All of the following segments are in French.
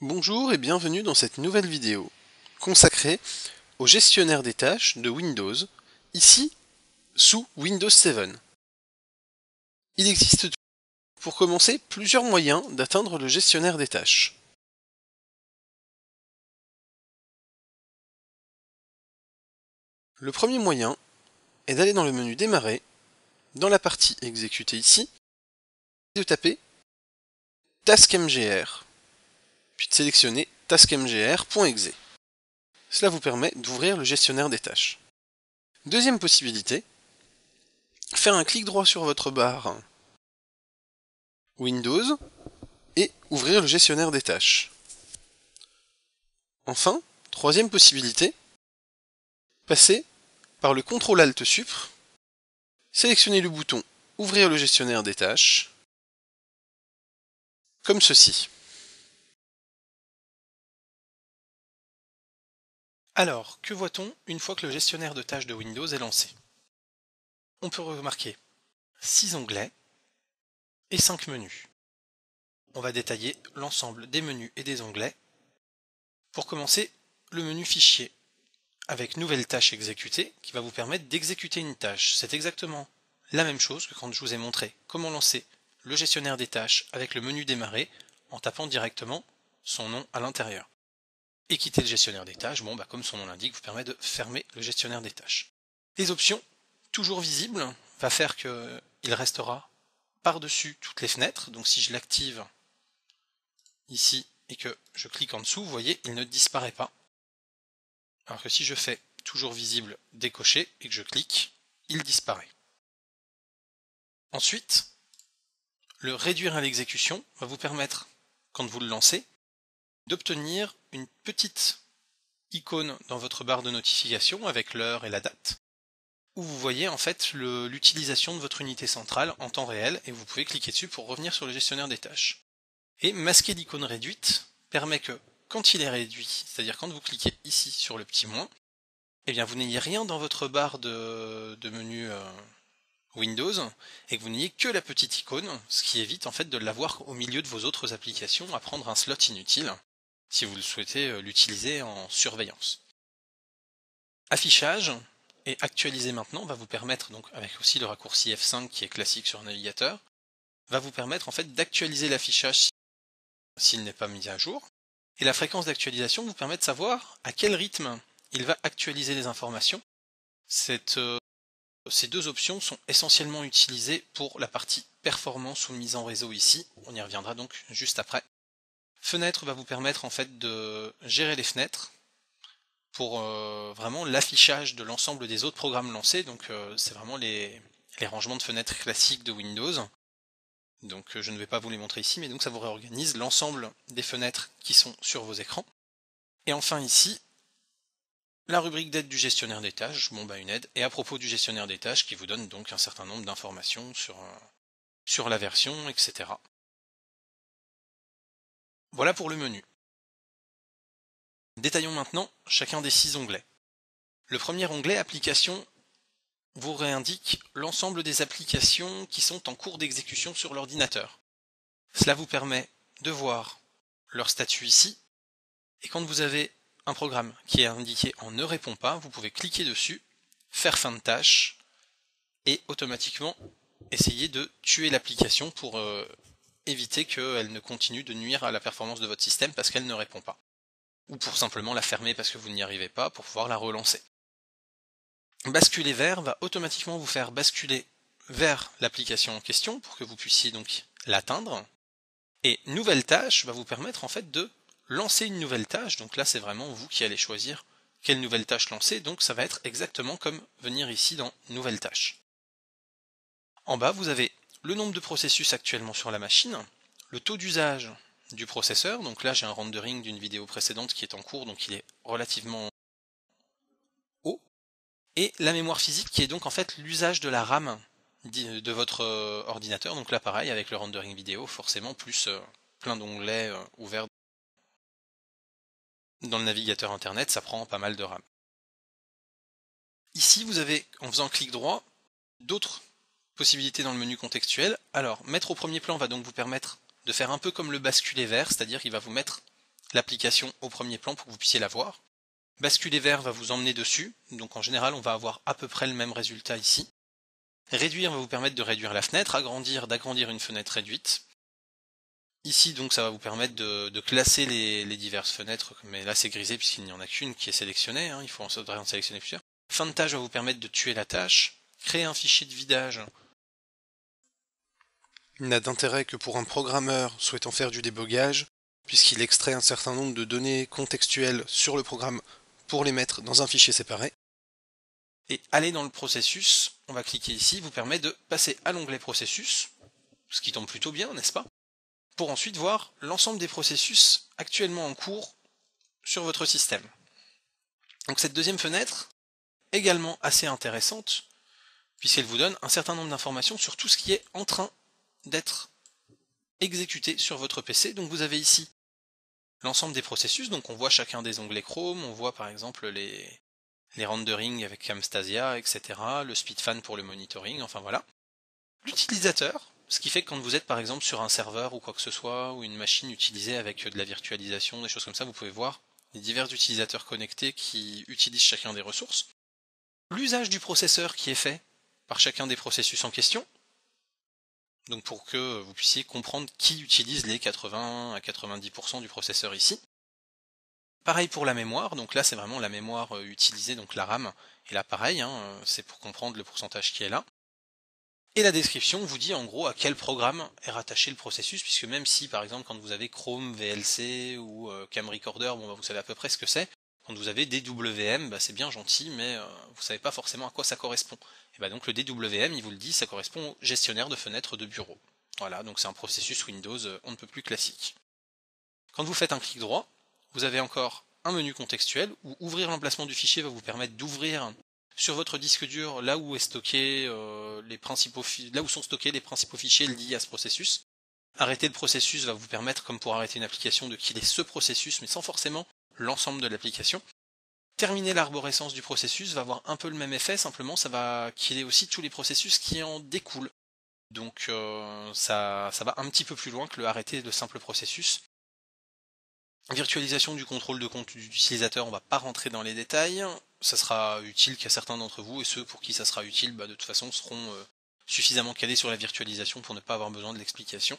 Bonjour et bienvenue dans cette nouvelle vidéo consacrée au gestionnaire des tâches de Windows, ici sous Windows 7. Il existe pour commencer plusieurs moyens d'atteindre le gestionnaire des tâches. Le premier moyen est d'aller dans le menu Démarrer, dans la partie Exécuter ici, et de taper taskmgr, puis de sélectionner taskmgr.exe. Cela vous permet d'ouvrir le gestionnaire des tâches. Deuxième possibilité, faire un clic droit sur votre barre Windows et ouvrir le gestionnaire des tâches. Enfin, troisième possibilité, passer par le CTRL-ALT-SUP, sélectionner le bouton Ouvrir le gestionnaire des tâches, comme ceci. Alors, que voit-on une fois que le gestionnaire de tâches de Windows est lancé? On peut remarquer 6 onglets et 5 menus. On va détailler l'ensemble des menus et des onglets. Pour commencer, le menu Fichier, avec Nouvelle tâche exécutée, qui va vous permettre d'exécuter une tâche. C'est exactement la même chose que quand je vous ai montré comment lancer le gestionnaire des tâches avec le menu Démarrer en tapant directement son nom à l'intérieur. Et quitter le gestionnaire des tâches, comme son nom l'indique, vous permet de fermer le gestionnaire des tâches. Les options, toujours visibles, va faire qu'il restera par-dessus toutes les fenêtres. Donc si je l'active ici et que je clique en dessous, vous voyez, il ne disparaît pas. Alors que si je fais toujours visible décoché et que je clique, il disparaît. Ensuite, le réduire à l'exécution va vous permettre, quand vous le lancez, d'obtenir une petite icône dans votre barre de notification avec l'heure et la date, où vous voyez en fait l'utilisation de votre unité centrale en temps réel et vous pouvez cliquer dessus pour revenir sur le gestionnaire des tâches. Et masquer l'icône réduite permet que quand il est réduit, c'est-à-dire quand vous cliquez ici sur le petit moins, eh bien vous n'ayez rien dans votre barre de menu Windows et que vous n'ayez que la petite icône, ce qui évite en fait de l'avoir au milieu de vos autres applications à prendre un slot inutile si vous le souhaitez l'utiliser en surveillance. Affichage et actualiser maintenant va vous permettre, donc avec aussi le raccourci F5 qui est classique sur un navigateur, va vous permettre en fait d'actualiser l'affichage s'il n'est pas mis à jour. Et la fréquence d'actualisation vous permet de savoir à quel rythme il va actualiser les informations. Ces deux options sont essentiellement utilisées pour la partie performance ou mise en réseau ici. On y reviendra donc juste après. Fenêtre va vous permettre en fait de gérer les fenêtres pour vraiment l'affichage de l'ensemble des autres programmes lancés. Donc c'est vraiment les rangements de fenêtres classiques de Windows. Donc je ne vais pas vous les montrer ici, mais donc ça vous réorganise l'ensemble des fenêtres qui sont sur vos écrans. Et enfin ici, la rubrique d'aide du gestionnaire des tâches, une aide, et à propos du gestionnaire des tâches qui vous donne donc un certain nombre d'informations sur la version, etc. Voilà pour le menu. Détaillons maintenant chacun des 6 onglets. Le premier onglet, Applications, vous réindique l'ensemble des applications qui sont en cours d'exécution sur l'ordinateur. Cela vous permet de voir leur statut ici, et quand vous avez un programme qui est indiqué en ne répond pas, vous pouvez cliquer dessus, faire fin de tâche, et automatiquement essayer de tuer l'application pour éviter qu'elle ne continue de nuire à la performance de votre système parce qu'elle ne répond pas. Ou pour simplement la fermer parce que vous n'y arrivez pas pour pouvoir la relancer. Basculer vers va automatiquement vous faire basculer vers l'application en question pour que vous puissiez donc l'atteindre. Et nouvelle tâche va vous permettre en fait de lancer une nouvelle tâche. Donc là c'est vraiment vous qui allez choisir quelle nouvelle tâche lancer. Donc ça va être exactement comme venir ici dans nouvelle tâche. En bas vous avez le nombre de processus actuellement sur la machine, le taux d'usage du processeur. Donc là j'ai un rendering d'une vidéo précédente qui est en cours, donc il est relativement haut. Et la mémoire physique qui est donc en fait l'usage de la RAM de votre ordinateur. Donc là pareil avec le rendering vidéo, forcément plus plein d'onglets ouverts dans le navigateur internet, ça prend pas mal de RAM. Ici vous avez, en faisant clic droit, d'autres possibilités dans le menu contextuel. Alors mettre au premier plan va donc vous permettre de faire un peu comme le basculer vers, c'est-à-dire qu'il va vous mettre l'application au premier plan pour que vous puissiez la voir. Basculer vers va vous emmener dessus, donc en général on va avoir à peu près le même résultat ici. Réduire va vous permettre de réduire la fenêtre, agrandir d'agrandir une fenêtre réduite. Ici donc ça va vous permettre de classer les diverses fenêtres, mais là c'est grisé puisqu'il n'y en a qu'une qui est sélectionnée, il faudrait en sélectionner plusieurs. Fin de tâche va vous permettre de tuer la tâche. Créer un fichier de vidage n'a d'intérêt que pour un programmeur souhaitant faire du débogage, puisqu'il extrait un certain nombre de données contextuelles sur le programme pour les mettre dans un fichier séparé. Et aller dans le processus, on va cliquer ici, vous permet de passer à l'onglet processus, ce qui tombe plutôt bien, n'est-ce pas? Pour ensuite voir l'ensemble des processus actuellement en cours sur votre système. Donc cette deuxième fenêtre, également assez intéressante, puisqu'elle vous donne un certain nombre d'informations sur tout ce qui est en train d'être exécuté sur votre PC. Donc vous avez ici l'ensemble des processus, donc on voit chacun des onglets Chrome, on voit par exemple les renderings avec Camtasia, etc., le SpeedFan pour le monitoring, enfin voilà. L'utilisateur, ce qui fait que quand vous êtes par exemple sur un serveur ou quoi que ce soit, ou une machine utilisée avec de la virtualisation, des choses comme ça, vous pouvez voir les divers utilisateurs connectés qui utilisent chacun des ressources. L'usage du processeur qui est fait par chacun des processus en question, donc pour que vous puissiez comprendre qui utilise les 80 à 90% du processeur ici. Pareil pour la mémoire, donc là c'est vraiment la mémoire utilisée, donc la RAM, et là pareil, c'est pour comprendre le pourcentage qui est là. Et la description vous dit en gros à quel programme est rattaché le processus, puisque même si par exemple quand vous avez Chrome, VLC ou Camrecorder, vous savez à peu près ce que c'est, quand vous avez DWM, c'est bien gentil, mais vous savez pas forcément à quoi ça correspond. Et donc le DWM, il vous le dit, ça correspond au gestionnaire de fenêtres de bureau. Voilà, donc c'est un processus Windows on ne peut plus classique. Quand vous faites un clic droit, vous avez encore un menu contextuel où ouvrir l'emplacement du fichier va vous permettre d'ouvrir sur votre disque dur là où est stocké là où sont stockés les principaux fichiers liés à ce processus. Arrêter le processus va vous permettre, comme pour arrêter une application, de killer ce processus, mais sans forcément l'ensemble de l'application. Terminer l'arborescence du processus va avoir un peu le même effet, simplement ça va killer aussi tous les processus qui en découlent. Donc ça va un petit peu plus loin que le arrêter de simple processus. Virtualisation du contrôle de compte d'utilisateur, on va pas rentrer dans les détails. Ça sera utile qu'à certains d'entre vous, et ceux pour qui ça sera utile, de toute façon seront suffisamment calés sur la virtualisation pour ne pas avoir besoin de l'explication.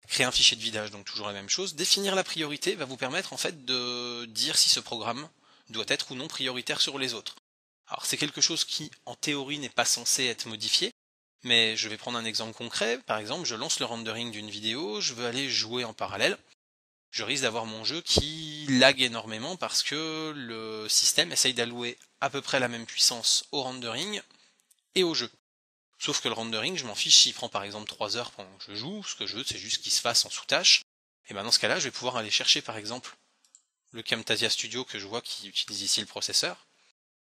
Créer un fichier de vidage, donc toujours la même chose. Définir la priorité va vous permettre en fait de dire si ce programme doit être ou non prioritaire sur les autres. Alors c'est quelque chose qui en théorie n'est pas censé être modifié, mais je vais prendre un exemple concret. Par exemple, je lance le rendering d'une vidéo, je veux aller jouer en parallèle. Je risque d'avoir mon jeu qui lag énormément parce que le système essaye d'allouer à peu près la même puissance au rendering et au jeu. Sauf que le rendering, je m'en fiche s'il prend par exemple 3 heures pendant que je joue, ce que je veux c'est juste qu'il se fasse en sous-tâche, et dans ce cas-là je vais pouvoir aller chercher par exemple le Camtasia Studio que je vois qui utilise ici le processeur,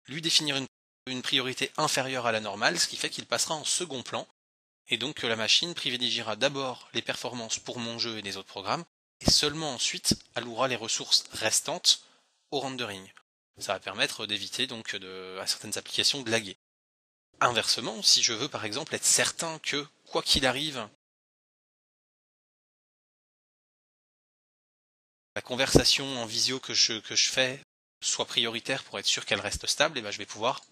lui définir une priorité inférieure à la normale, ce qui fait qu'il passera en second plan, et donc que la machine privilégiera d'abord les performances pour mon jeu et les autres programmes, et seulement ensuite allouera les ressources restantes au rendering. Ça va permettre d'éviter donc à certaines applications de laguer. Inversement, si je veux par exemple être certain que, quoi qu'il arrive, la conversation en visio que je fais soit prioritaire pour être sûr qu'elle reste stable, et je vais pouvoir,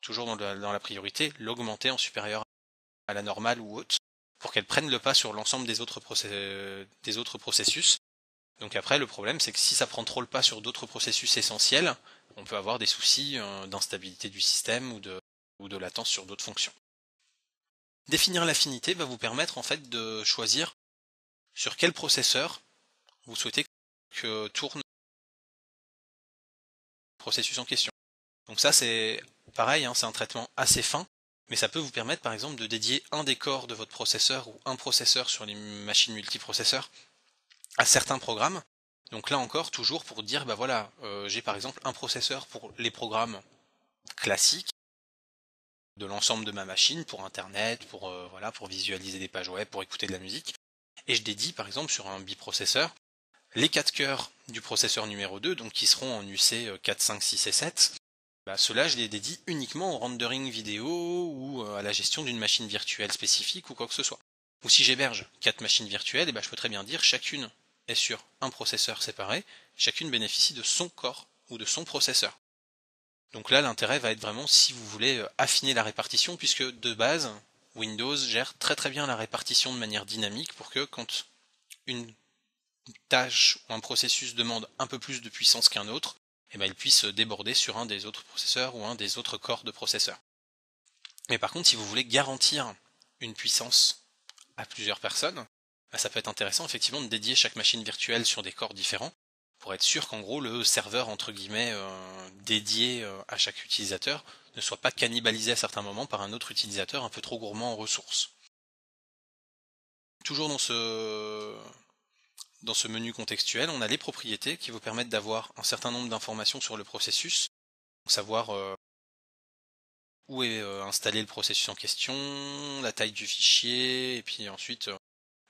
toujours dans la priorité, l'augmenter en supérieur à la normale ou haute, pour qu'elle prenne le pas sur l'ensemble des autres processus. Donc après, le problème, c'est que si ça prend trop le pas sur d'autres processus essentiels, on peut avoir des soucis d'instabilité du système ou de latence sur d'autres fonctions. Définir l'affinité va vous permettre en fait de choisir sur quel processeur vous souhaitez que tourne le processus en question. Donc ça c'est pareil, c'est un traitement assez fin, mais ça peut vous permettre par exemple de dédier un des corps de votre processeur ou un processeur sur les machines multiprocesseurs à certains programmes. Donc là encore, toujours pour dire, j'ai par exemple un processeur pour les programmes classiques de l'ensemble de ma machine, pour internet, pour visualiser des pages web, pour écouter de la musique, et je dédie par exemple sur un biprocesseur les 4 cœurs du processeur numéro 2, donc qui seront en UC 4, 5, 6 et 7, ceux-là je les dédie uniquement au rendering vidéo ou à la gestion d'une machine virtuelle spécifique ou quoi que ce soit. Ou si j'héberge 4 machines virtuelles, je peux très bien dire chacune est sur un processeur séparé, chacune bénéficie de son corps ou de son processeur. Donc là, l'intérêt va être vraiment si vous voulez affiner la répartition, puisque de base, Windows gère très très bien la répartition de manière dynamique pour que quand une tâche ou un processus demande un peu plus de puissance qu'un autre, il puisse déborder sur un des autres processeurs ou un des autres corps de processeurs. Mais par contre, si vous voulez garantir une puissance à plusieurs personnes, ça peut être intéressant effectivement de dédier chaque machine virtuelle sur des corps différents, pour être sûr qu'en gros le serveur entre guillemets dédié à chaque utilisateur ne soit pas cannibalisé à certains moments par un autre utilisateur un peu trop gourmand en ressources. Toujours dans ce menu contextuel, on a les propriétés qui vous permettent d'avoir un certain nombre d'informations sur le processus, savoir où est installé le processus en question, la taille du fichier, et puis ensuite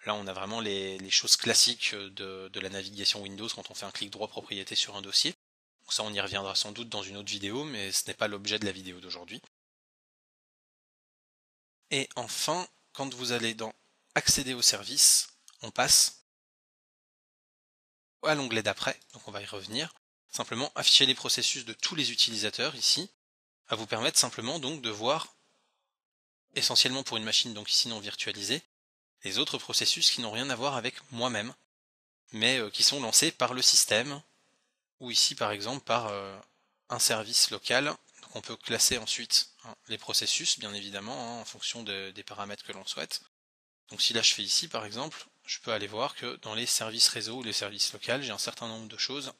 là on a vraiment les choses classiques de la navigation Windows quand on fait un clic droit propriété sur un dossier. Donc ça on y reviendra sans doute dans une autre vidéo, mais ce n'est pas l'objet de la vidéo d'aujourd'hui. Et enfin, quand vous allez dans accéder au service, on passe à l'onglet d'après, donc on va y revenir. Simplement afficher les processus de tous les utilisateurs ici, va vous permettre simplement donc de voir, essentiellement pour une machine donc ici non virtualisée, les autres processus qui n'ont rien à voir avec moi-même, mais qui sont lancés par le système, ou ici par exemple par un service local. Donc on peut classer ensuite les processus, bien évidemment, en fonction des paramètres que l'on souhaite. Donc si là je fais ici par exemple, je peux aller voir que dans les services réseau ou les services locaux, j'ai un certain nombre de choses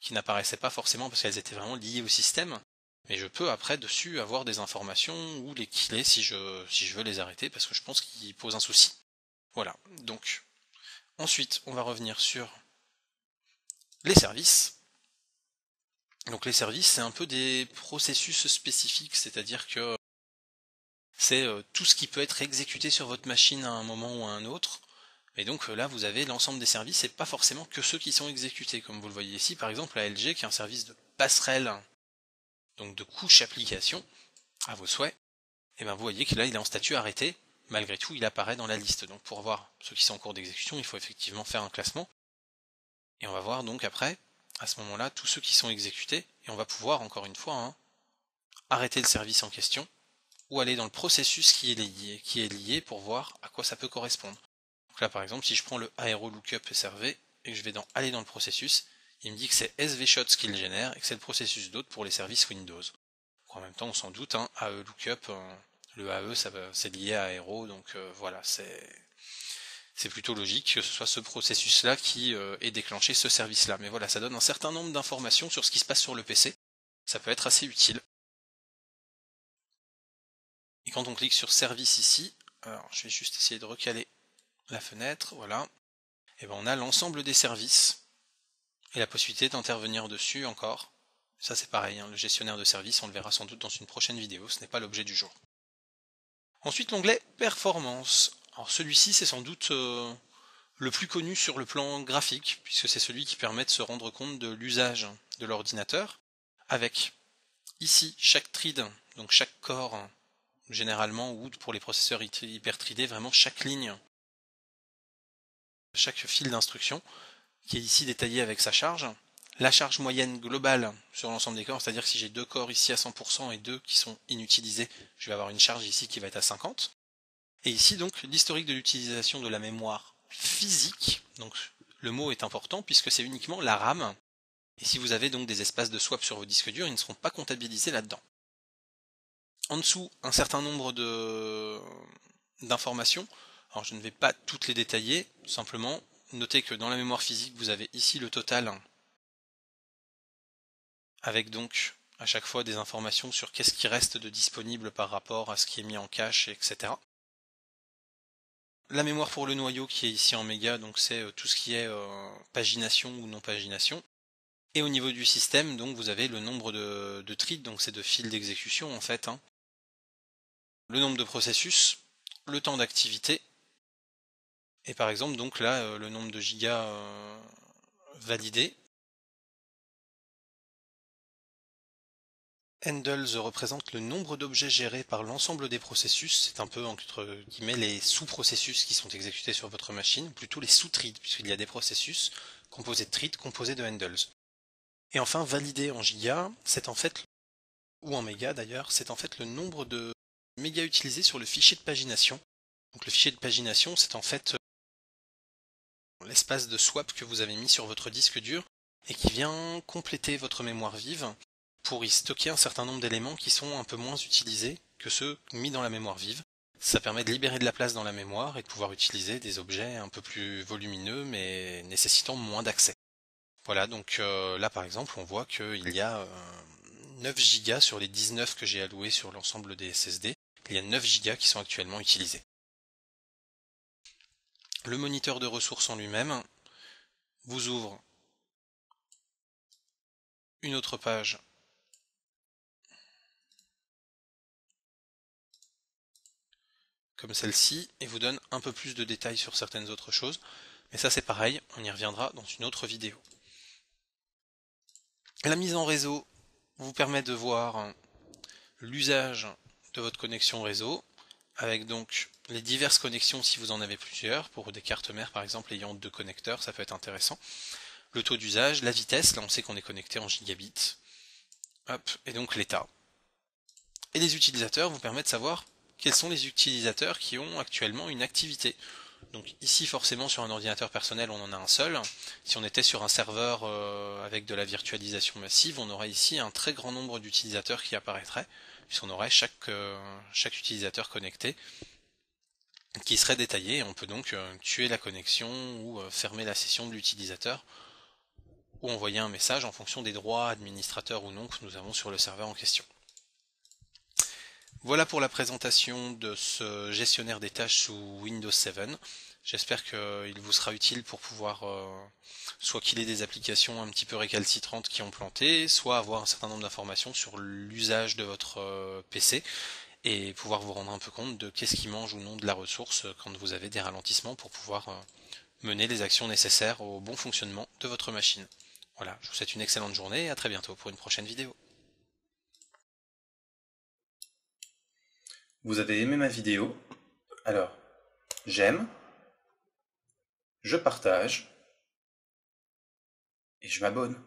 qui n'apparaissaient pas forcément parce qu'elles étaient vraiment liées au système, mais je peux après dessus avoir des informations ou les killer si je veux les arrêter parce que je pense qu'ils posent un souci. Voilà, donc ensuite on va revenir sur les services. Donc les services c'est un peu des processus spécifiques, c'est-à-dire que c'est tout ce qui peut être exécuté sur votre machine à un moment ou à un autre. Et donc là vous avez l'ensemble des services et pas forcément que ceux qui sont exécutés, comme vous le voyez ici par exemple la LG qui est un service de passerelle, donc de couche application, à vos souhaits, et bien vous voyez que là il est en statut arrêté, malgré tout il apparaît dans la liste. Donc pour voir ceux qui sont en cours d'exécution, il faut effectivement faire un classement. Et on va voir donc après, à ce moment-là, tous ceux qui sont exécutés, et on va pouvoir encore une fois arrêter le service en question, ou aller dans le processus qui est lié pour voir à quoi ça peut correspondre. Donc là par exemple, si je prends le aero lookup SRV et que je vais aller dans le processus, il me dit que c'est svshots qui le génère et que c'est le processus d'autre pour les services Windows. Donc en même temps, on s'en doute, AE lookup, le AE c'est lié à aero, donc voilà, c'est plutôt logique que ce soit ce processus-là qui ait déclenché ce service-là. Mais voilà, ça donne un certain nombre d'informations sur ce qui se passe sur le PC. Ça peut être assez utile. Et quand on clique sur service ici, alors je vais juste essayer de recaler la fenêtre, voilà, et ben on a l'ensemble des services et la possibilité d'intervenir dessus encore. Ça c'est pareil, le gestionnaire de services, on le verra sans doute dans une prochaine vidéo, ce n'est pas l'objet du jour. Ensuite l'onglet performance. Alors celui-ci c'est sans doute le plus connu sur le plan graphique, puisque c'est celui qui permet de se rendre compte de l'usage de l'ordinateur, avec ici chaque thread, donc chaque corps généralement, ou pour les processeurs hyper-threadés, vraiment chaque ligne, chaque fil d'instruction, qui est ici détaillé avec sa charge, la charge moyenne globale sur l'ensemble des corps, c'est-à-dire que si j'ai deux corps ici à 100% et deux qui sont inutilisés, je vais avoir une charge ici qui va être à 50%. Et ici donc l'historique de l'utilisation de la mémoire physique, donc le mot est important puisque c'est uniquement la RAM, et si vous avez donc des espaces de swap sur vos disques durs, ils ne seront pas comptabilisés là-dedans. En dessous, un certain nombre d'informations, alors je ne vais pas toutes les détailler, simplement notez que dans la mémoire physique, vous avez ici le total, avec donc à chaque fois des informations sur qu'est-ce qui reste de disponible par rapport à ce qui est mis en cache, etc. La mémoire pour le noyau qui est ici en méga, donc c'est tout ce qui est pagination ou non pagination. Et au niveau du système, donc vous avez le nombre de threads, donc c'est de fils d'exécution en fait, le nombre de processus, le temps d'activité, et par exemple donc là le nombre de gigas validés. Handles représente le nombre d'objets gérés par l'ensemble des processus, c'est un peu entre guillemets les sous-processus qui sont exécutés sur votre machine, ou plutôt les sous-threads, puisqu'il y a des processus composé de trit, composé de handles. Et enfin, validé en giga, c'est en fait, ou en méga d'ailleurs, c'est en fait le nombre de mégas utilisés sur le fichier de pagination. Donc le fichier de pagination, c'est en fait l'espace de swap que vous avez mis sur votre disque dur et qui vient compléter votre mémoire vive pour y stocker un certain nombre d'éléments qui sont un peu moins utilisés que ceux mis dans la mémoire vive. Ça permet de libérer de la place dans la mémoire et de pouvoir utiliser des objets un peu plus volumineux mais nécessitant moins d'accès. Voilà, donc là par exemple on voit qu'il y a 9 Go sur les 19 que j'ai alloués sur l'ensemble des SSD. Il y a 9 Go qui sont actuellement utilisés. Le moniteur de ressources en lui-même vous ouvre une autre page comme celle-ci et vous donne un peu plus de détails sur certaines autres choses. Mais ça c'est pareil, on y reviendra dans une autre vidéo. La mise en réseau vous permet de voir l'usage de votre connexion réseau, avec donc les diverses connexions si vous en avez plusieurs, pour des cartes mères par exemple ayant 2 connecteurs, ça peut être intéressant. Le taux d'usage, la vitesse, là on sait qu'on est connecté en gigabits, hop, et donc l'état. Et les utilisateurs vous permettent de savoir quels sont les utilisateurs qui ont actuellement une activité. Donc ici forcément sur un ordinateur personnel on en a un seul. Si on était sur un serveur avec de la virtualisation massive, on aurait ici un très grand nombre d'utilisateurs qui apparaîtraient, puisqu'on aurait chaque utilisateur connecté qui serait détaillé, et on peut donc tuer la connexion ou fermer la session de l'utilisateur ou envoyer un message en fonction des droits administrateurs ou non que nous avons sur le serveur en question. Voilà pour la présentation de ce gestionnaire des tâches sous Windows 7. J'espère qu'il vous sera utile pour pouvoir soit killer des applications un petit peu récalcitrantes qui ont planté, soit avoir un certain nombre d'informations sur l'usage de votre PC et pouvoir vous rendre un peu compte de qu'est-ce qui mange ou non de la ressource quand vous avez des ralentissements pour pouvoir mener les actions nécessaires au bon fonctionnement de votre machine. Voilà, je vous souhaite une excellente journée et à très bientôt pour une prochaine vidéo. Vous avez aimé ma vidéo? Alors, j'aime, je partage et je m'abonne.